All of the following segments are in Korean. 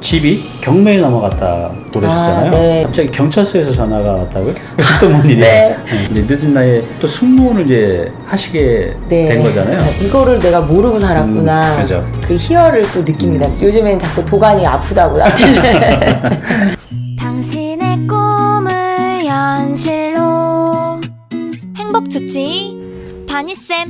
집이 경매에 넘어갔다 그러셨잖아요. 네. 갑자기 경찰서에서 전화가 왔다고요? 또 뭔 일이야? 네. 이제 늦은 나이에 또 승무원을 이제 하시게 된 거잖아요. 이거를 내가 모르고 살았구나. 그죠. 그 희열을 또 느낍니다. 요즘엔 자꾸 도가니 아프다고. 당신의 꿈을 현실로 행복주치 다니쌤.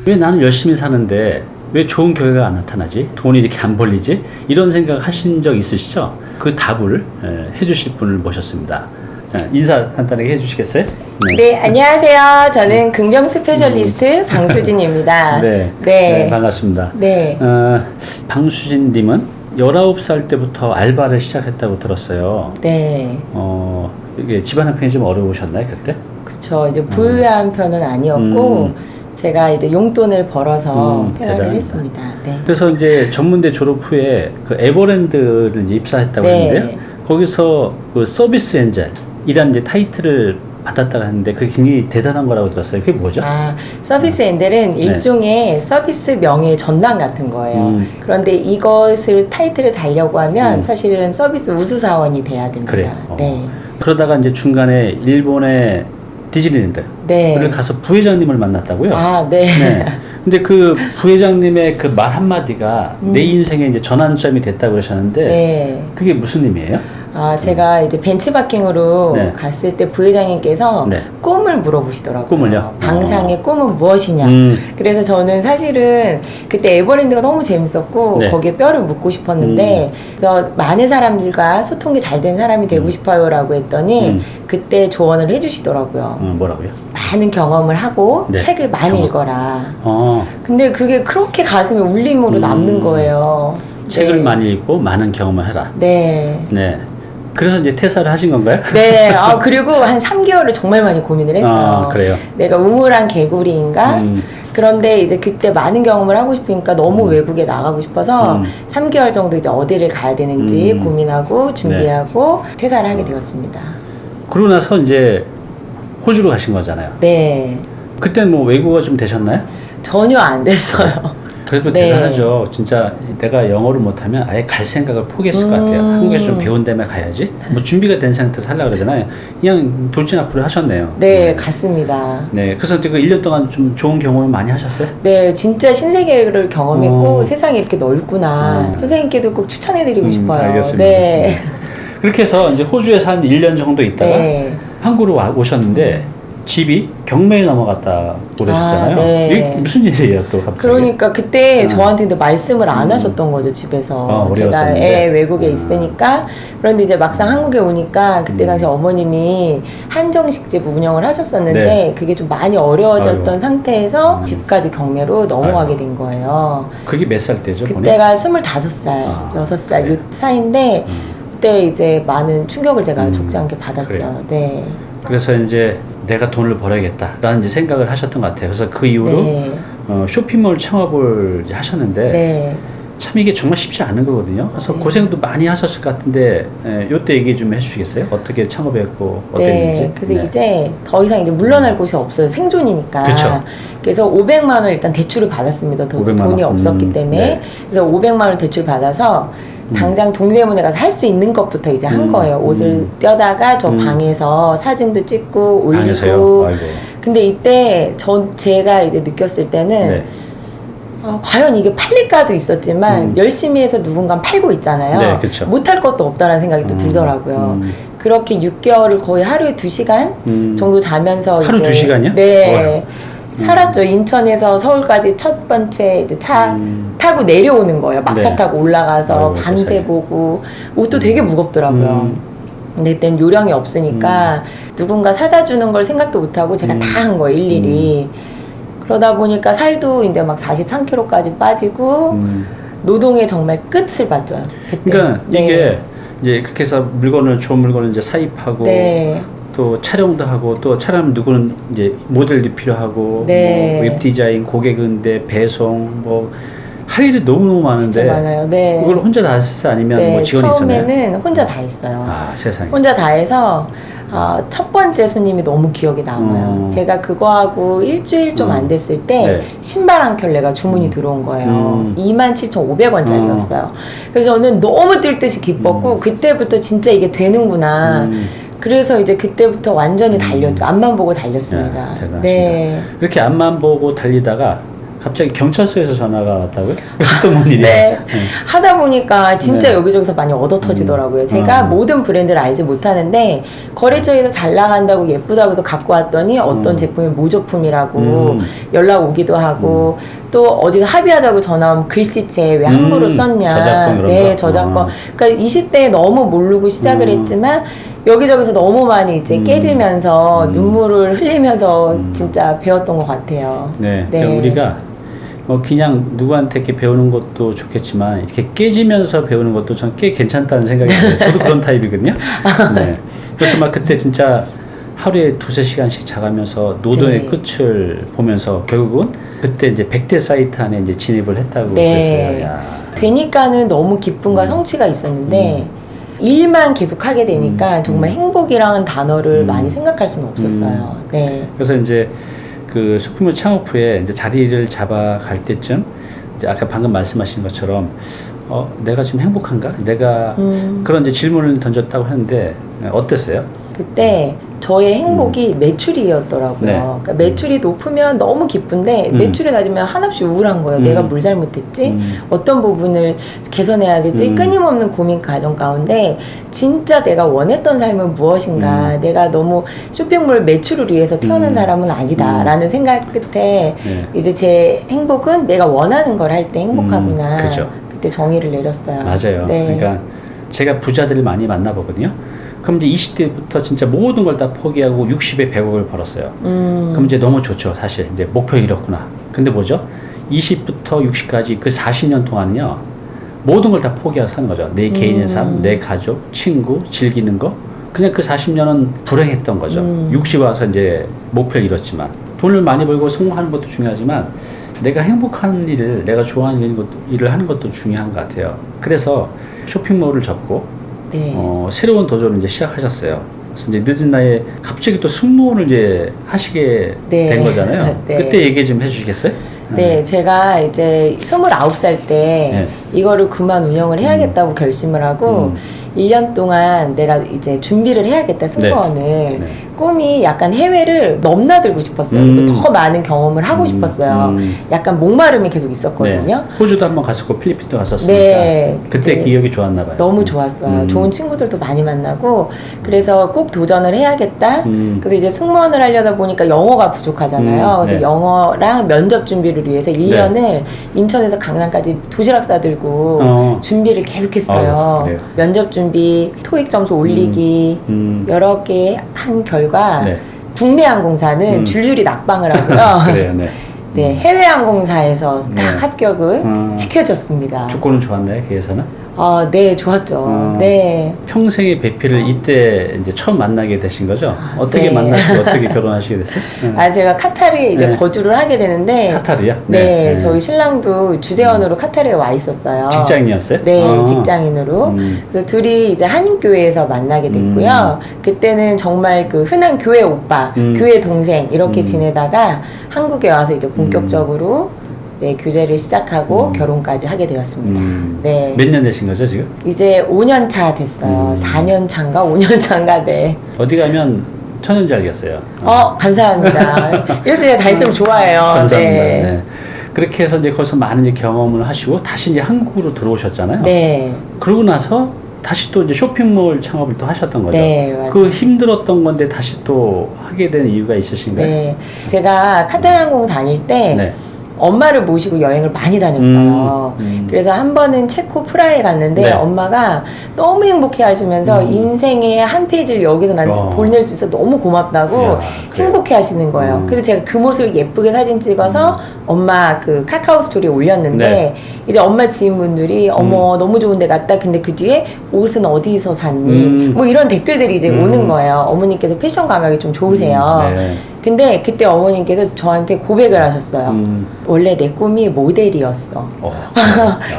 왜 나는 열심히 사는데 왜 좋은 결과가 안 나타나지? 돈이 이렇게 안 벌리지? 이런 생각 하신 적 있으시죠? 그 답을 해주실 분을 모셨습니다. 자, 인사 간단하게 해주시겠어요? 네, 안녕하세요. 저는 긍정 스페셜리스트 방수진입니다. 네, 반갑습니다. 네. 방수진님은 19살 때부터 알바를 시작했다고 들었어요. 네. 이게 집안 형편이 좀 어려우셨나요, 그때? 그쵸. 이제 부유한 편은 아니었고, 제가 이제 용돈을 벌어서 생활을 대단합니다. 했습니다. 네. 그래서 이제 전문대 졸업 후에 그 에버랜드를 이제 입사했다고 네. 했는데요. 거기서 그 서비스 엔젤이라는 이제 타이틀을 받았다고 했는데 그게 굉장히 대단한 거라고 들었어요. 그게 뭐죠? 서비스 엔젤은 일종의 서비스 명예의 전당 같은 거예요. 그런데 그런데 이것을 타이틀을 달려고 하면 사실은 서비스 우수사원이 돼야 됩니다. 그래요. 네. 그러다가 이제 중간에 일본의 디즈니랜드를 네. 가서 부회장님을 만났다고요? 네. 네. 근데 그 부회장님의 그 말 한마디가 내 인생의 이제 전환점이 됐다고 그러셨는데 네. 그게 무슨 의미예요? 제가 이제 벤치마킹으로 네. 갔을 때 부회장님께서 네. 꿈을 물어보시더라고요. 꿈을요? 방상의 꿈은 무엇이냐. 그래서 저는 사실은 그때 에버랜드가 너무 재밌었고 네. 거기에 뼈를 묻고 싶었는데 그래서 많은 사람들과 소통이 잘 된 사람이 되고 싶어요라고 했더니 그때 조언을 해주시더라고요. 뭐라고요? 많은 경험을 하고 네. 책을 많이 경험. 읽어라. 어, 근데 그게 그렇게 가슴에 울림으로 남는 거예요. 책을 네. 많이 읽고 많은 경험을 해라. 네. 네. 그래서 이제 퇴사를 하신 건가요? 네. 그리고 한 3개월을 정말 많이 고민을 했어요. 그래요? 내가 우물한 개구리인가? 그런데 이제 그때 많은 경험을 하고 싶으니까 너무 외국에 나가고 싶어서 3개월 정도 이제 어디를 가야 되는지 고민하고 준비하고 퇴사를 하게 되었습니다. 그러고 나서 이제 호주로 가신 거잖아요. 네. 그때 뭐 외국어가 좀 되셨나요? 전혀 안 됐어요. 그래도 네. 대단하죠. 진짜 내가 영어를 못하면 아예 갈 생각을 포기했을 것 같아요. 한국에서 좀 배운 다음에 가야지. 뭐 준비가 된 상태에서 하려고 그러잖아요. 그냥 돌진앞으로 하셨네요. 네, 갔습니다. 네. 그래서 그 1년 동안 좀 좋은 경험을 많이 하셨어요? 네, 진짜 신세계를 경험했고 세상이 이렇게 넓구나. 선생님께도 꼭 추천해드리고 싶어요. 알겠습니다. 네. 그렇게 해서 이제 호주에서 한 1년 정도 있다가 네. 한국으로 오셨는데 집이 경매에 넘어갔다 그러셨잖아요. 네. 이게 무슨 일이에요, 또 갑자기? 그러니까 그때 저한테 근데 말씀을 안 하셨던 거죠, 집에서. 제가 어려웠었는데. 외국에 있으니까. 그런데 이제 막상 한국에 오니까 그때 당시 어머님이 한정식집 운영을 하셨었는데 네. 그게 좀 많이 어려워졌던 아이고. 상태에서 집까지 경매로 넘어가게 된 거예요. 그게 몇 살 때죠? 그때가 25살, 6살 그래요? 요 사이인데 그때 이제 많은 충격을 제가 적지 않게 받았죠. 그래요? 네. 그래서 이제 내가 돈을 벌어야겠다라는 이제 생각을 하셨던 것 같아요. 그래서 그 이후로 네. 쇼핑몰 창업을 이제 하셨는데 네. 참 이게 정말 쉽지 않은 거거든요. 그래서 고생도 많이 하셨을 것 같은데 요때 얘기 좀 해주시겠어요? 어떻게 창업했고 어땠는지. 네, 그래서 이제 더 이상 이제 물러날 곳이 없어요. 생존이니까. 그쵸. 그래서 500만 원 일단 대출을 받았습니다. 500만 돈이 원. 없었기 때문에. 네. 그래서 500만 원 대출 받아서 당장 동대문에 가서 할 수 있는 것부터 이제 한 거예요. 옷을 떼다가 저 방에서 사진도 찍고 방에서요? 올리고. 아이고. 근데 이때 제가 이제 느꼈을 때는 네. 과연 이게 팔릴까도 있었지만 열심히 해서 누군가 팔고 있잖아요. 네, 그쵸. 못할 것도 없다라는 생각이 또 들더라고요. 그렇게 6개월을 거의 하루에 2시간 정도 자면서 하루 이제 2시간이요? 네. 살았죠. 인천에서 서울까지 첫 번째 이제 차 타고 내려오는 거예요. 막차 네. 타고 올라가서 아이고, 밤새 세상에. 보고 옷도 되게 무겁더라고요. 근데 그땐 요령이 없으니까 누군가 사다 주는 걸 생각도 못 하고 제가 다 한 거예요. 일일이. 그러다 보니까 살도 이제 막 43kg까지 빠지고 노동의 정말 끝을 봤죠. 그때. 그러니까 네. 이게 이제 그렇게 해서 좋은 물건을 이제 사입하고 네. 또 촬영도 하고 또 촬영 누구는 이제 모델도 필요하고 네. 뭐 웹 디자인, 고객 응대, 배송 뭐 할 일이 너무너무 많은데 진짜 많아요. 네. 그걸 혼자 다 했어요? 아니면 네, 뭐 지원이 있었나요? 처음에는 혼자 다 했어요. 아, 세상에. 혼자 다 해서 첫 번째 손님이 너무 기억에 남아요. 제가 그거하고 일주일 좀 안 됐을 때 네. 신발 한 켤레가 주문이 들어온 거예요. 27,500원짜리였어요. 그래서 저는 너무 뛸 듯이 기뻤고 그때부터 진짜 이게 되는구나. 그래서 이제 그때부터 완전히 달렸죠. 앞만 보고 달렸습니다. 야, 대단하십니다. 네. 이렇게 앞만 보고 달리다가 갑자기 경찰서에서 전화가 왔다고요? 또 뭔 일이야? 네. 하다 보니까 진짜 네. 여기저기서 많이 얻어 터지더라고요. 제가 모든 브랜드를 알지 못하는데 거래처에서 잘 나간다고 예쁘다고 해서 갖고 왔더니 어떤 제품이 모조품이라고 연락 오기도 하고 또 어디서 합의하자고 전화 오면 글씨체 왜 함부로 썼냐. 저작권 이런 네, 거? 저작권. 그러니까 20대에 너무 모르고 시작을 했지만 여기저기서 너무 많이 이제 깨지면서 눈물을 흘리면서 진짜 배웠던 것 같아요. 네. 네. 그러니까 우리가 그냥 누구한테 이렇게 배우는 것도 좋겠지만 이렇게 깨지면서 배우는 것도 전 꽤 괜찮다는 생각이 들어요. 저도 그런 타입이거든요. 네. 그래서 막 그때 진짜 하루에 2-3시간씩 자가면서 노동의 네. 끝을 보면서 결국은 그때 이제 100대 사이트 안에 이제 진입을 했다고 네. 그랬어요. 야. 되니까는 너무 기쁨과 성취가 있었는데 일만 계속 하게 되니까 정말 행복이라는 단어를 많이 생각할 수는 없었어요. 네. 그래서 이제 그 쇼핑몰 창업 후에 이제 자리를 잡아갈 때쯤 이제 아까 방금 말씀하신 것처럼 내가 지금 행복한가? 내가 그런 이제 질문을 던졌다고 하는데 어땠어요? 그때 저의 행복이 매출이었더라고요. 네. 그러니까 매출이 높으면 너무 기쁜데 매출이 낮으면 한없이 우울한 거예요. 내가 뭘 잘못했지? 어떤 부분을 개선해야 되지? 끊임없는 고민 과정 가운데 진짜 내가 원했던 삶은 무엇인가? 내가 너무 쇼핑몰 매출을 위해서 태어난 사람은 아니다 라는 생각 끝에 네. 이제 제 행복은 내가 원하는 걸 할 때 행복하구나. 그죠. 그때 정의를 내렸어요. 맞아요. 네. 그러니까 제가 부자들을 많이 만나보거든요. 그럼 이제 20대부터 진짜 모든 걸 다 포기하고 60에 100억을 벌었어요. 그럼 이제 너무 좋죠, 사실. 이제 목표 이뤘구나. 근데 뭐죠? 20부터 60까지 그 40년 동안은요, 모든 걸 다 포기하고 사는 거죠. 내 개인의 삶, 내 가족, 친구, 즐기는 거. 그냥 그 40년은 불행했던 거죠. 60 와서 이제 목표를 이뤘지만. 돈을 많이 벌고 성공하는 것도 중요하지만, 내가 행복한 일을, 내가 좋아하는 일을 하는 것도 중요한 것 같아요. 그래서 쇼핑몰을 접고, 네. 새로운 도전을 이제 시작하셨어요. 그래서 이제 늦은 나이에 갑자기 또 승무원을 이제 하시게 네. 된 거잖아요. 네. 그때 얘기 좀 해주시겠어요? 네, 제가 이제 29살 때 네. 이거를 그만 운영을 해야겠다고 결심을 하고 1년 동안 내가 이제 준비를 해야겠다, 승무원을. 네. 꿈이 약간 해외를 넘나들고 싶었어요. 그리고 더 많은 경험을 하고 싶었어요. 약간 목마름이 계속 있었거든요. 네. 호주도 한번 갔었고 필리핀도 갔었으니까 네. 그때 기억이 좋았나 봐요. 너무 좋았어요. 좋은 친구들도 많이 만나고 그래서 꼭 도전을 해야겠다. 그래서 이제 승무원을 하려다 보니까 영어가 부족하잖아요. 그래서 네. 영어랑 면접 준비를 위해서 1년을 인천에서 강남까지 도시락 싸들고 준비를 계속했어요. 그래요. 면접 준비, 토익 점수 올리기 여러 개 한 결과 네. 국내항공사는 줄줄이 낙방을 하고요. 그래요, 네. 네, 해외항공사에서 딱 네. 합격을 시켜줬습니다. 조건은 좋았나요, 거기에서는? 네, 좋았죠. 네. 평생의 배필을 이때 이제 처음 만나게 되신 거죠? 어떻게 네. 만나시고 어떻게 결혼하시게 됐어요? 제가 카타르에 이제 네. 거주를 하게 되는데. 카타르요? 네, 저희 신랑도 주재원으로 카타르에 와 있었어요. 직장인이었어요? 네, 직장인으로. 그래서 둘이 이제 한인교회에서 만나게 됐고요. 그때는 정말 그 흔한 교회 오빠, 교회 동생 이렇게 지내다가 한국에 와서 이제 본격적으로 네, 교제를 시작하고 결혼까지 하게 되었습니다. 네. 몇 년 되신 거죠, 지금? 이제 5년 차 됐어요. 4년 차인가 5년 차인가. 네. 어디 가면 천연잘기였어요. 감사합니다. 이럴 때 다 있으면 좋아해요. 감사합니다. 네. 네. 그렇게 해서 이제 거기서 많은 이제 경험을 하시고 다시 이제 한국으로 들어오셨잖아요. 네. 그러고 나서 다시 또 이제 쇼핑몰 창업을 또 하셨던 거죠. 네, 맞아요. 그 힘들었던 건데 다시 또 하게 된 이유가 있으신가요? 네. 제가 카타르항공 다닐 때 네. 엄마를 모시고 여행을 많이 다녔어요. 그래서 한 번은 체코 프라하에 갔는데 네. 엄마가 너무 행복해 하시면서 인생의 한 페이지를 여기서 난 보낼 수 있어 너무 고맙다고 이야, 그래요? 행복해 하시는 거예요. 그래서 제가 그 모습을 예쁘게 사진 찍어서 엄마 그 카카오 스토리에 올렸는데 네. 이제 엄마 지인분들이 어머 너무 좋은 데 갔다. 근데 그 뒤에 옷은 어디서 샀니? 뭐 이런 댓글들이 이제 오는 거예요. 어머니께서 패션 감각이 좀 좋으세요. 네. 근데 그때 어머님께서 저한테 고백을 하셨어요. 원래 내 꿈이 모델이었어.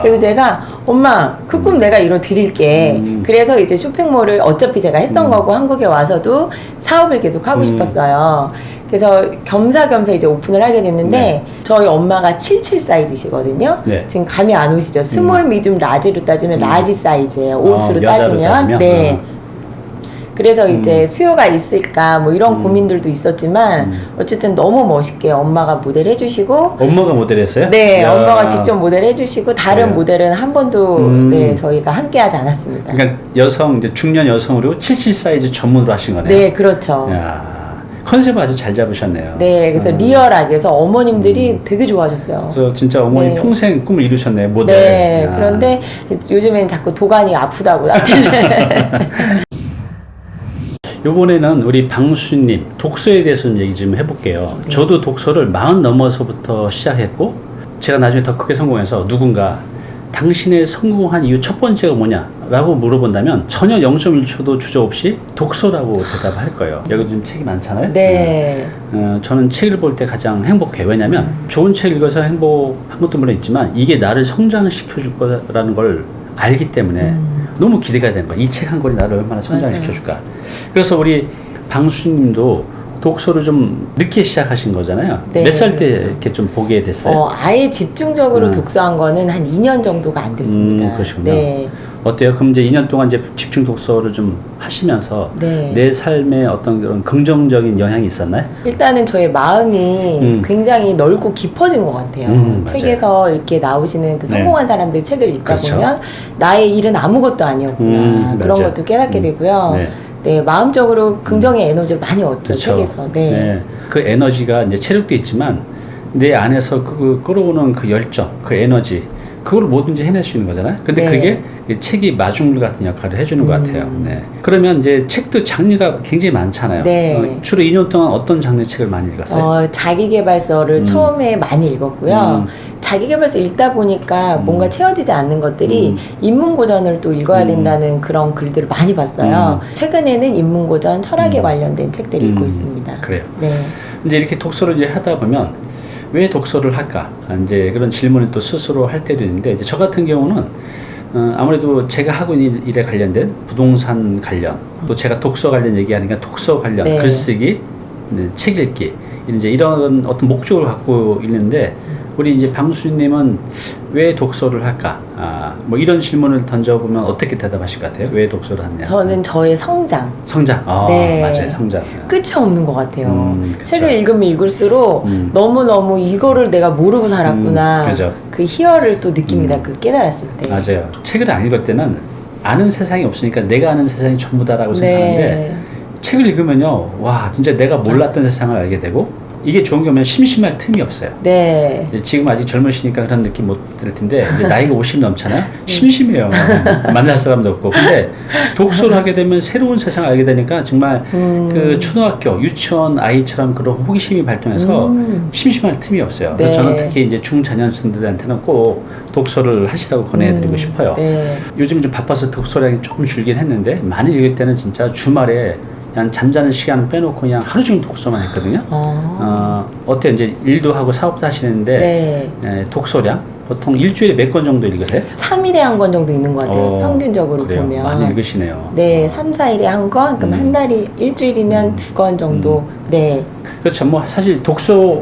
그래서 제가 엄마 그 꿈 내가 이뤄드릴게. 그래서 이제 쇼핑몰을 어차피 제가 했던 거고 한국에 와서도 사업을 계속 하고 싶었어요. 그래서 겸사겸사 이제 오픈을 하게 됐는데 네. 저희 엄마가 77 사이즈시거든요. 네. 지금 감이 안 오시죠? 스몰, 미디움, 라지로 따지면 라지 사이즈예요. 옷으로 여자로 따지면. 네. 그래서 이제 수요가 있을까 뭐 이런 고민들도 있었지만 어쨌든 너무 멋있게 엄마가 모델 해주시고 엄마가 모델했어요? 네, 야. 엄마가 직접 모델 해주시고 다른 그래요? 모델은 한 번도 네, 저희가 함께하지 않았습니다. 그러니까 여성 이제 중년 여성으로 77 사이즈 전문으로 하신 거네요. 네, 그렇죠. 야. 컨셉 아주 잘 잡으셨네요. 네, 그래서 리얼하게 해서 어머님들이 되게 좋아하셨어요. 그래서 진짜 어머니 네. 평생 꿈을 이루셨네요. 모델. 네, 야. 그런데 요즘엔 자꾸 도가니 아프다고 이번에는 우리 방수님 독서에 대해서 좀 얘기 좀 해볼게요. 저도 독서를 40 넘어서부터 시작했고 제가 나중에 더 크게 성공해서 누군가 당신의 성공한 이유 첫 번째가 뭐냐 라고 물어본다면 전혀 0.1초도 주저없이 독서라고 대답을 할 거예요. 여기 좀 책이 많잖아요. 네. 저는 책을 볼 때 가장 행복해요. 왜냐면 좋은 책 읽어서 행복한 것도 물론 있지만 이게 나를 성장시켜 줄 거라는 걸 알기 때문에 너무 기대가 되는 거야. 이 책 한 권이 나를 얼마나 성장시켜 줄까. 그래서 우리 방수님도 독서를 좀 늦게 시작하신 거잖아요. 네, 몇 살 때 그렇죠. 이렇게 좀 보게 됐어요? 아예 집중적으로 독서한 거는 한 2년 정도가 안 됐습니다. 그러시군요. 네. 어때요? 그럼 이제 2년 동안 이제 집중 독서를 좀 하시면서 네. 내 삶에 어떤 그런 긍정적인 영향이 있었나요? 일단은 저의 마음이 굉장히 넓고 깊어진 것 같아요. 맞아요. 책에서 이렇게 나오시는 그 네. 성공한 사람들 책을 읽다 그렇죠. 보면 나의 일은 아무것도 아니었구나. 그런 맞아요. 것도 깨닫게 되고요. 네. 네, 마음적으로 긍정의 에너지를 많이 얻죠, 그렇죠. 책에서. 네. 그 에너지가 이제 체력도 있지만 내 안에서 그 끌어오는 그 열정, 그 에너지, 그걸 뭐든지 해낼 수 있는 거잖아요. 근데 네. 그게 이 책이 마중물 같은 역할을 해주는 것 같아요. 네. 그러면 이제 책도 장르가 굉장히 많잖아요. 네. 주로 2년 동안 어떤 장르 책을 많이 읽었어요? 자기계발서를 처음에 많이 읽었고요. 자기계발서 읽다 보니까 뭔가 채워지지 않는 것들이 인문고전을 또 읽어야 된다는 그런 글들을 많이 봤어요. 최근에는 인문고전, 철학에 관련된 책들을 읽고 있습니다. 그래요. 네. 이제 이렇게 독서를 이제 하다 보면 왜 독서를 할까? 이제 그런 질문을 또 스스로 할 때도 있는데 이제 저 같은 경우는 아무래도 제가 하고 있는 일에 관련된 부동산 관련 또 제가 독서 관련 얘기하니까 독서 관련 네. 글쓰기, 책 읽기 이제 이런 어떤 목적을 갖고 있는데 우리 이제 방수님은 왜 독서를 할까? 뭐 이런 질문을 던져보면 어떻게 대답하실 것 같아요? 왜 독서를 하느냐? 저는 저의 성장. 성장. 네. 맞아요. 성장. 끝이 없는 것 같아요. 그쵸. 책을 읽으면 읽을수록 너무너무 이거를 내가 모르고 살았구나. 그죠. 그 희열을 또 느낍니다. 그 깨달았을 때. 맞아요. 책을 안 읽을 때는 아는 세상이 없으니까 내가 아는 세상이 전부다라고 생각하는데 책을 읽으면요, 와, 진짜 내가 몰랐던 세상을 알게 되고 이게 좋은 게 뭐냐면 심심할 틈이 없어요. 네. 이제 지금 아직 젊으시니까 그런 느낌 못 들 텐데 이제 나이가 50 넘잖아요. 심심해요. 만날 사람도 없고. 근데 독서를 하게 되면 새로운 세상을 알게 되니까 정말 그 초등학교, 유치원 아이처럼 그런 호기심이 발동해서 심심할 틈이 없어요. 그래서 네. 저는 특히 이제 중자년생들한테는 꼭 독서를 하시라고 권해드리고 싶어요. 네. 요즘 좀 바빠서 독서량이 조금 줄긴 했는데 많이 읽을 때는 진짜 주말에 그냥 잠자는 시간 빼놓고 그냥 하루 종일 독서만 했거든요. 어때요? 이제 일도 하고 사업도 하시는데 네. 독서량 보통 일주일에 몇 권 정도 읽으세요? 3일에 한 권 정도 있는 것 같아요. 평균적으로 그래요? 보면. 많이 읽으시네요. 네, 3, 4일에 한 권, 그럼 한 달이 일주일이면 2권 정도. 네. 그렇죠. 뭐 사실 독서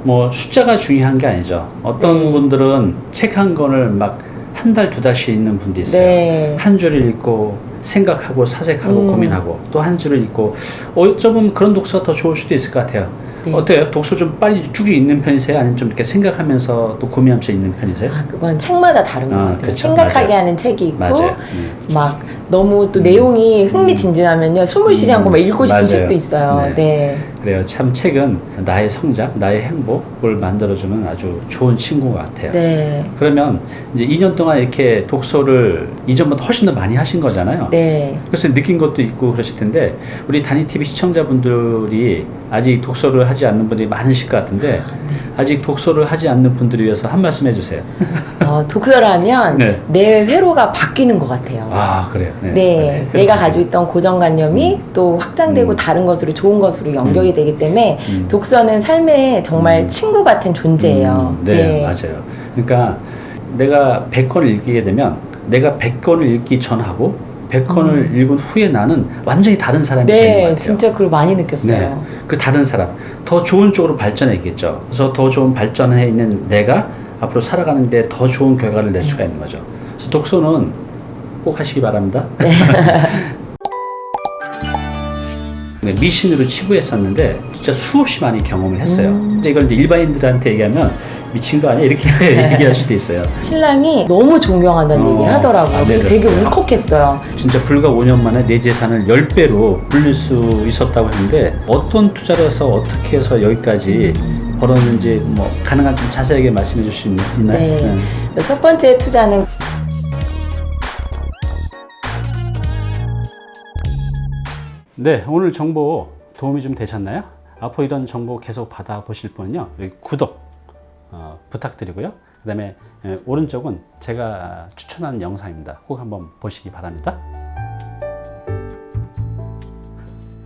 뭐 숫자가 중요한 게 아니죠. 어떤 네. 분들은 책 한 권을 막 한 달, 두 달씩 읽는 분도 있어요. 네. 한 줄을 읽고 생각하고 사색하고 고민하고 또 한 줄을 읽고 어쩌면 그런 독서가 더 좋을 수도 있을 것 같아요. 네. 어때요? 독서 좀 빨리 쭉 읽는 편이세요? 아니면 좀 이렇게 생각하면서 또 고민하면서 읽는 편이세요? 그건 책마다 다른 것 같아요. 그쵸. 생각하게 맞아요. 하는 책이 있고, 맞아요. 막 너무 또 내용이 흥미진진하면요, 숨을 쉬지 않고 막 읽고 싶은 맞아요. 책도 있어요. 네. 네. 그래요. 참 책은 나의 성장, 나의 행복을 만들어주는 아주 좋은 친구 같아요. 네. 그러면 이제 2년 동안 이렇게 독서를 이전보다 훨씬 더 많이 하신 거잖아요. 네. 그래서 느낀 것도 있고 그러실 텐데 우리 다니TV 시청자분들이 아직 독서를 하지 않는 분들이 많으실 것 같은데 아직 독서를 하지 않는 분들을 위해서 한 말씀 해주세요. 독서를 하면 네. 내 회로가 바뀌는 것 같아요. 그래요. 네, 내가 가지고 있던 고정관념이 또 확장되고 다른 것으로 좋은 것으로 연결이 되기 때문에 독서는 삶의 정말 친구 같은 존재예요. 네, 맞아요. 그러니까 내가 100권을 읽게 되면 내가 100권을 읽기 전하고 100권을 읽은 후에 나는 완전히 다른 사람이 되는 것 네, 같아요. 진짜 그걸 많이 느꼈어요. 네, 그 다른 사람, 더 좋은 쪽으로 발전했겠죠. 그래서 더 좋은 발전해 있는 내가 앞으로 살아가는데 더 좋은 결과를 낼 수가 있는 거죠. 그래서 독서는 꼭 하시기 바랍니다. 네, 미신으로 치부했었는데 진짜 수없이 많이 경험을 했어요. 근데 이걸 이제 일반인들한테 얘기하면 미친 거 아니야? 이렇게 얘기할 수도 있어요. 신랑이 너무 존경한다는 얘기를 하더라고요. 네, 그래서 되게 그렇구나. 울컥했어요. 진짜 불과 5년 만에 내 재산을 10배로 불릴 수 있었다고 했는데 어떤 투자를 해서 어떻게 해서 여기까지 벌었는지 뭐 가능한 좀 자세하게 말씀해 주실 수 있나요? 네. 첫 번째 투자는 네, 오늘 정보 도움이 좀 되셨나요? 앞으로 이런 정보 계속 받아보실 분은요, 여기 구독 부탁드리고요. 그 다음에 오른쪽은 제가 추천한 영상입니다. 꼭 한번 보시기 바랍니다.